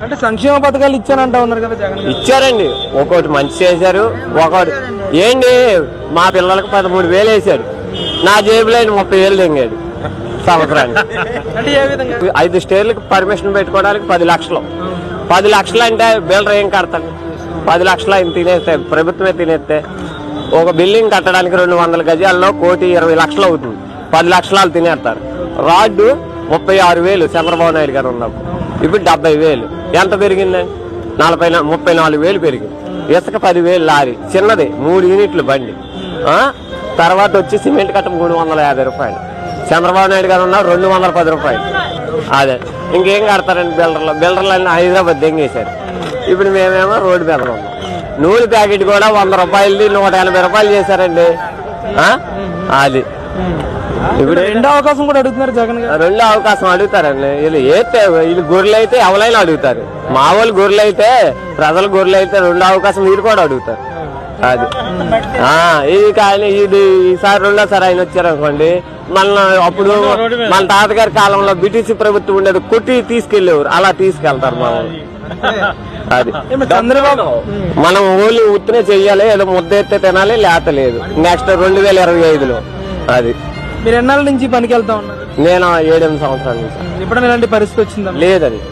అంటే సంక్షేమ పథకాలు ఇచ్చానంటా ఉన్నారు కదా జగన్ గారు. ఇచ్చారండి, ఒక్కొక్కటి మంచి చేశారు, ఒకటి ఏంటి మా పిల్లలకు 13,000 వేసాడు, నా జేబులో 30,000 తెంగాడు సంవత్సరానికి. అంటే ఏ విధంగా 5 స్టేర్లకు పర్మిషన్ పెట్టుకోవడానికి 10 లక్షలు. 10 లక్షలు అంటే బిల్డర్ ఏం కడతాడు? 10 లక్షలు ఆయన తినేస్తే, ప్రభుత్వమే తినేస్తే ఒక బిల్డింగ్ కట్టడానికి 200 గజాల్లో 1,20,00,000 అవుతుంది. 10 లక్షలు తినేస్తారు. రాడ్డు 36,000 చంద్రబాబు నాయుడు గారు ఉన్నప్పుడు, ఇప్పుడు 70,000. ఎంత పెరిగిందండి? 34,000 పెరిగింది. ఇసుక 10,000 లారీ, చిన్నది 3 యూనిట్లు బండి. తర్వాత వచ్చి సిమెంట్ కట్ట 350 రూపాయలు. చంద్రబాబు నాయుడు గారు ఉన్నారు 210 రూపాయలు. అదే ఇంకేం కడతారండి బిల్డర్లు అన్నీ హైదరాబాద్ దెంగేశారు. ఇప్పుడు మేమేమో రోడ్డు మీద ఉన్నాం. నూనె ప్యాకెట్ కూడా 100 రూపాయలది 180 రూపాయలు చేశారండి. అది ఇప్పుడు రెండో అవకాశం కూడా అడుగుతున్నారు జగన్ గారు. రెండో అవకాశం అడుగుతారండి. వీళ్ళు గొర్రెలు అయితే ఎవరైనా అడుగుతారు. మా వాళ్ళు గొర్రెలు అయితే, ప్రజల గొర్రెలు అయితే రెండో అవకాశం వీరు కూడా అడుగుతారు. అది ఇది కానీ ఇది ఈసారి రెండోసారి ఆయన వచ్చారనుకోండి, అప్పుడు మన తాతగారి కాలంలో బ్రిటిష్ ప్రభుత్వం ఉండేది, కొట్టి తీసుకెళ్లేవారు, అలా తీసుకెళ్తారు మా వాళ్ళు. అది చంద్రబాబు మనం ఓన్లీ ఉత్తినే చెయ్యాలి, ఏదో ముద్ద ఎత్తే తినాలి, లేత లేదు. నెక్స్ట్ 2025లో అది. మీరు ఎన్నాళ్ళ నుంచి పనికి వెళ్తా ఉన్నారు? నేను 7-8 సంవత్సరాల నుంచి. ఎప్పుడైనా ఇలాంటి పరిస్థితి వచ్చిందా? లేదని.